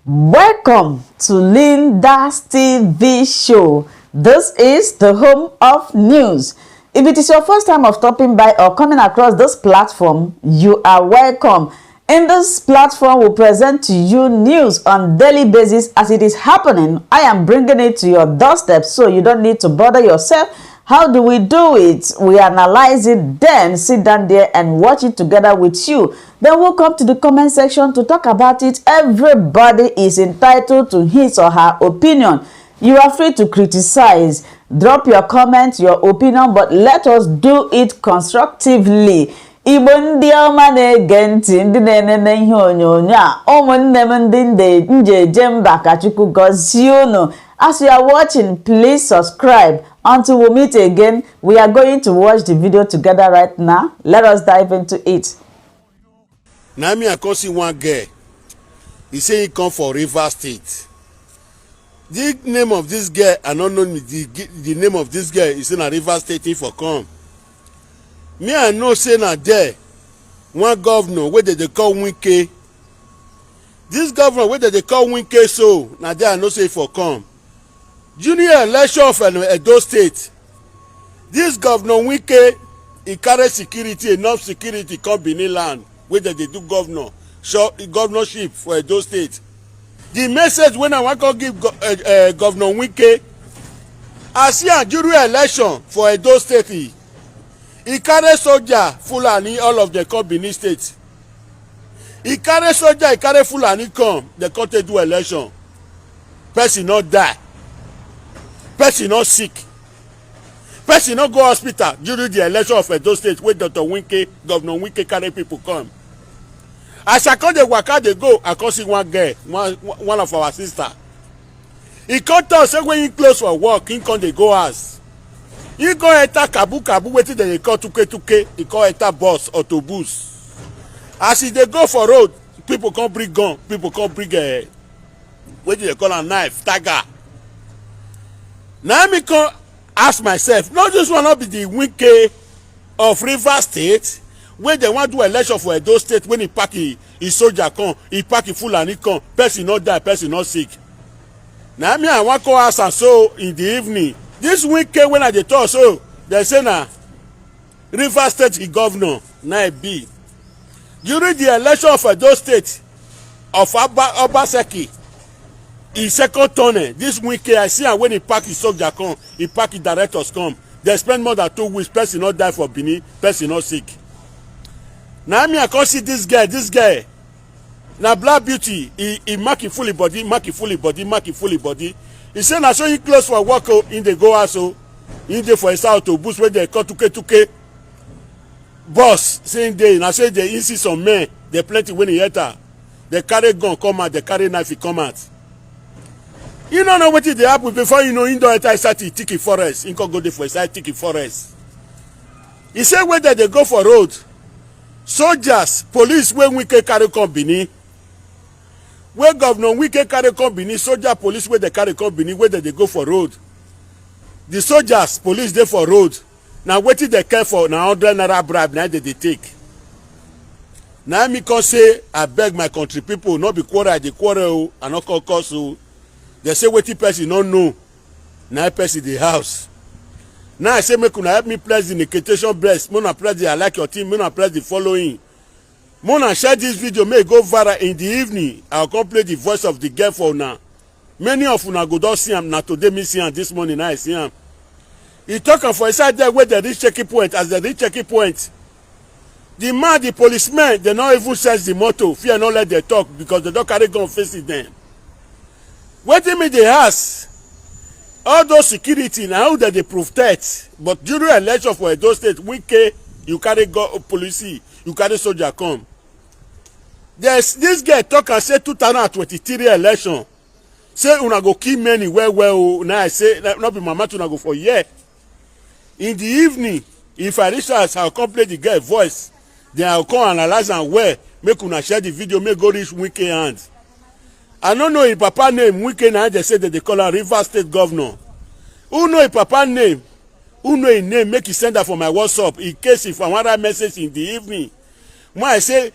Welcome to Linda's TV show. This is the home of news. If it is your first time of stopping by or coming across this platform, you are welcome. In this platform, we present to you news on daily basis as it is happening. I am bringing it to your doorstep so you don't need to bother yourself. How do we do it? We analyze it, then sit down there and watch it together with you. Then we'll come to the comment section to talk about it. Everybody is entitled to his or her opinion. You are free to criticize, drop your comment, your opinion, but let us do it constructively. Igbo ndị ọma na-ege ntị ndị na-enene ihe onyonyo a ụmụnne m ndị njeje mba ka Chukwu gọzie unu. As you are watching, please subscribe. Until we meet again, we are going to watch the video together right now. Let us dive into it. Now me I come see one girl. He say he come for Rivers State. The name of this girl, I don't know the name of this girl. He say na Rivers State he for come. Me I know say na there one governor wey they call Wike. This governor wey they call Wike so na there I know say he for come. Junior election of Edo State. This governor Wike he carry security, enough security come Benin land wey they do governorship for Edo State. The message when I want to give Governor Wike, as here during election for Edo State, he carry soldier Fulani all of the come Benin State. He carry soldier, he carry Fulani come, they come to do election. Person not die. Person not sick. Person not go hospital during the election of Edo State where Dr. Wike, Governor Wike carry people come. As I come the waka they go, I come see one girl, one of our sister. He come tell say when he close for work, he come they go house. He go enter kabu wetin they call tuke. He call enter bus autobus. As he they go for road, people come bring gun, people come bring what do they call a knife, dagger. Now me come ask myself, no, this one not be the Wike of Rivers State when they want to do election for Edo State when he pack his soldier come, he pack his Fulani come, person not die, person not sick. Now me I want to ask and so in the evening, this Wike when I dey talk so they say na Rivers State the governor na be during the election of Edo State of Obaseki. His second turn, this Wike I see am when he pack his soldier come, he pack his directors come. They spend more than 2 weeks, person not die for Benin, person not sick. Now me I come see this guy. Now Black Beauty, he mark it fully body. He say na so he close for work in the go also. In the for his autobus where they call tuke. Boss saying they na say they insist on men. They plenty when he enter. They carry gun come out, they carry knife come out. You don't know what they happen before you know in the enter inside Tiki Forest. In go there for inside Tiki Forest. He say whether they go for road. Soldiers, police when Wike carry company. Where Governor Wike carry company, soldier, police where they carry company, whether they go for road. The soldiers, police they for road. Now what did they care for? Now 100 naira bribe now they take. Now me can say I beg my country people not be quarrel, they quarrel and not cause. They say what person don't know. Now person the house. Now I say make una help me press the notification bell. Mona press the I like your team. Mona press the following. Mona share this video. May go viral in the evening. I'll come play the voice of the girl for now. Many of una go don see him. Now today me see him. This morning I see him. He talking for inside there where they reach checking point. As they reach checking point, the man, the policemen, they not even sense the motto. Fear not let them talk because they don't carry gun facing them. Wetin me they ask? All those security now how that they protect, but during election for Edo State, Wike, you carry police, you carry soldier come. There's this guy talk and say 2023 election. Say una go kill many well. Now I say not be mama to una go for year. In the evening, if I reach us, I'll come play the guy voice. Then I'll come analyze and where make una share the video, make go reach Wike hands. I don't know if papa name Wike now they say that they call her Rivers State governor. Who know if papa name? Who know his name? Make it send that for my WhatsApp in case if I want a message in the evening. When I say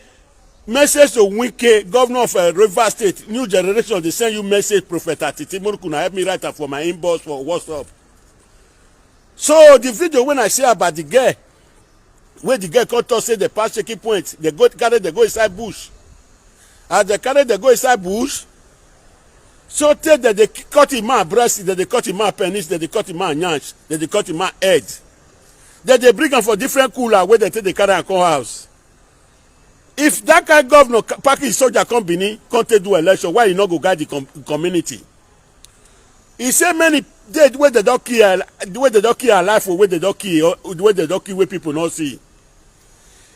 message to Wike, governor of Rivers State, new generation, they send you message, Prophet Atiti. Could help me write for my inbox for WhatsApp. So the video when I say about the girl, where the girl come to say the past checking point, they go inside bush. As they carry, they go inside bush. So tell that they cut him out breast, that they cut him out penis, that they cut him out nyanch, that they cut him out head. That they bring them for different cooler where they take the carry and come house. If that kind of governor pack his soldier company, can't do election, why you not go guide the community? He say many days where they don't kill, where they don't kill alive, or where they don't kill, where they don't kill, where people not see.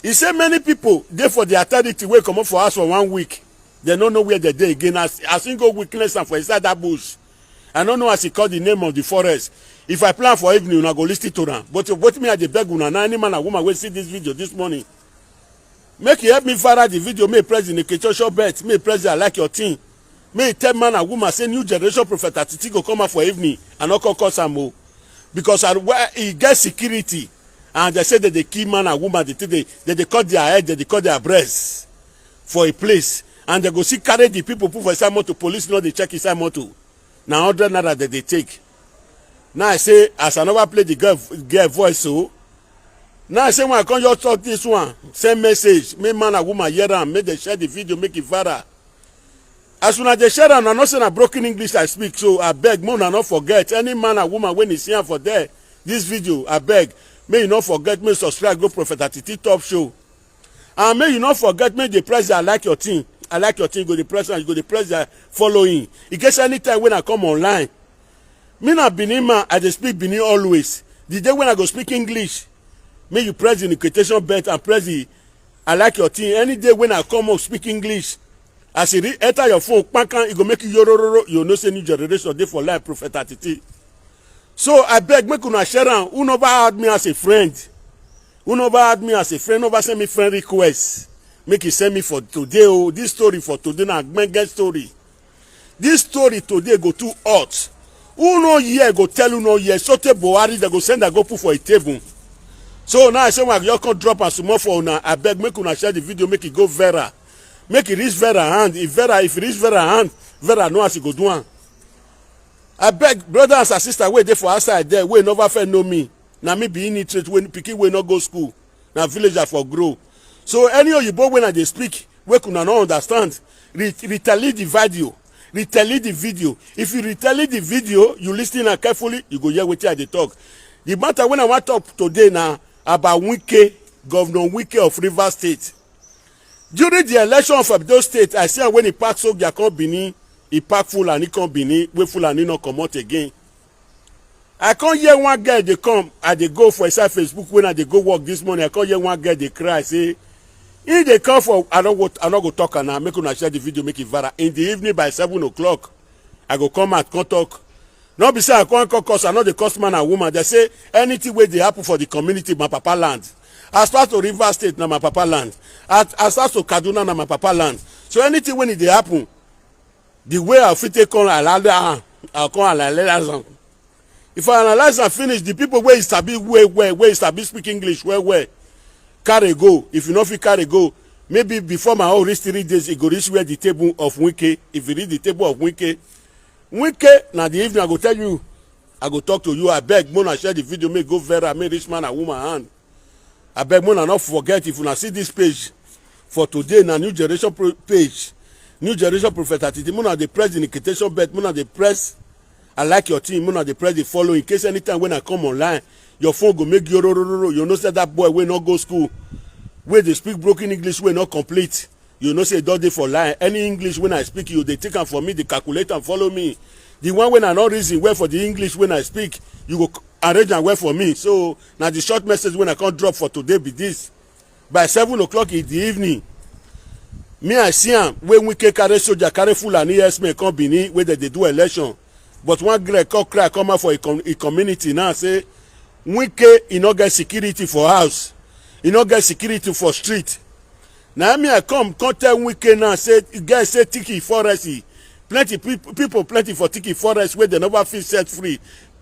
He say many people dey for the authority wey comot for house for 1 week. They don't know where they dey again. As single weakness and for inside that bush. I don't know as he call the name of the forest. If I plan for evening, una go listen to them. But me I dey beg una now, any man and woman wey see this video this morning, make you help me viral the video. May press the notification bell. May press the like your thing. May tell man and woman say new generation Prophet Atiti go come out for evening and not call some more. Because he get security. And they say that they kill man and woman, they cut their head, they cut their breasts for a place. And they go see carry the people put for inside motor, police know they check inside motor. Now 100 naira that they take. Now I say, as I never play the girl voice, so now I say when I come just talk this one, send message, make man and woman hear them, make they share the video, make it viral. As soon as they share them, I'm not saying a broken English I speak, so I beg, man, not forget any man and woman when he's here for there, this video, I beg. May you not forget me subscribe go Prophet Atiti Top Show. And may you not forget me the press I like your thing. I like your thing, go the press and you go the press that following. In case anytime when I come online. Me na Benin man, I dey speak Benin always. The day when I go speak English, may you press the notification bell and press the I like your thing. Any day when I come up speak English, as you enter your phone, it go make you yorororo, you know say new generation dey for life Prophet Atiti. So I beg make una share am. Who never had me as a friend? Who never had me as a friend? Never send me friend request. Make you send me for today. Oh, this story for today na get story. This story today go too hot. Who no here go tell you no here? Sote Buhari they go send and go put for a table. So now I say when you come drop and small for una, I beg make una share the video, make it go viral. Make it reach viral hand. If it reach viral hand, viral know as it go do one. I beg brothers and sisters wey dey for outside there wey never fit know me. Na me be illiterate wey pikin wey no go school. Na villager for grow. So any oyibo when I dey speak wey una no understand, retaliate the video. Retaliate the video. If you retaliate the video, you listen and carefully, you go hear wetin I dey talk. The matter when I want to talk today na about Wike, Governor Wike of Rivers State. During the election of Edo State, I see when he pack soldier come Benin, he pack Fulani come Benin, wey Fulani no come out again. I can't hear one girl they come, I they go for inside Facebook when I they go work this morning. I can't hear one girl they cry, say, if they come for, I don't go talk now, make una share the video, make it viral. In the evening by 7 o'clock, I go come out, come talk. Not be say I can't cause, I know the cost man and woman. They say anything where they happen for the community, my papa land. As far to Rivers State, na my papa land. As far to Kaduna, na my papa land. So anything when it they happen, the way I fit take on, I'll come and analyze them. If I analyze and finish, the people where is be where is be speak English where carry go. If you know if you carry go, maybe before my whole reach 3 days, it go reach where the table of Wike. If you read the table of Wike, now the evening I go tell you, I go talk to you. I beg Mona share the video, may go viral, may rich man and woman hand. I beg Mona not forget if you see this page for today, na new generation page. New generation Prophet Atiti, Mona they press the notification bell, Mona they press I like your team, Mona they press the follow in case anytime when I come online, your phone go make you know say that boy will not go school. Where they speak broken English will not complete. You know say don't they for lie. Any English when I speak you, they take them for me, they calculate and follow me. The one when I not reason well for the English when I speak, you go arrange and well for me. So now the short message when I can't drop for today be this. By 7 o'clock in the evening, me I see am when we carry soldier carry Fulani herdsmen come Benin where they do election. But one girl come out for a community now say Wike he no get security for house, he no get security for street. Now me I come tell Wike now say guys say Tiki forest, plenty people plenty for Tiki forest where they never feel set free.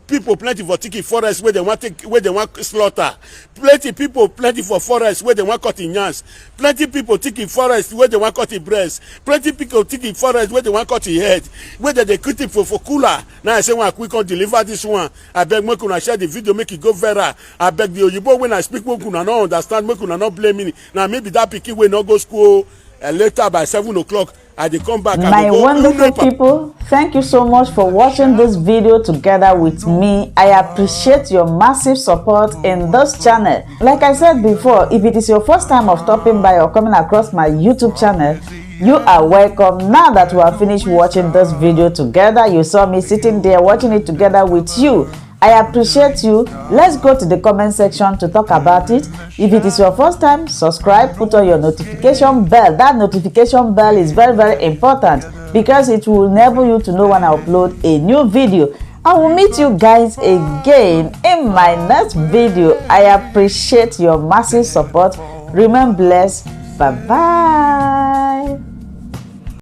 people plenty for taking forest where they want slaughter. Plenty people plenty for forest where they want cutting yams. Plenty people taking forest where they want cutting breast. Plenty people taking forest where they want cutting head. Where they cut it for cooler. Now I say when we can deliver this one. I beg me kuna share the video, make it go viral. I beg the Oyibo when I speak, we kuna not understand, we kuna not blame me. Now maybe that pikin will not go school later by 7 o'clock. I dey come back. My wonderful people, thank you so much for watching this video together with me. I appreciate your massive support in this channel. Like I said before, if it is your first time of stopping by or coming across my YouTube channel, you are welcome. Now that we have finished watching this video together, you saw me sitting there watching it together with you. I appreciate you. Let's go to the comment section to talk about it. If it is your first time, subscribe, put on your notification bell. That notification bell is very, very important because it will enable you to know when I upload a new video. I will meet you guys again in my next video. I appreciate your massive support. Remain blessed. Bye-bye.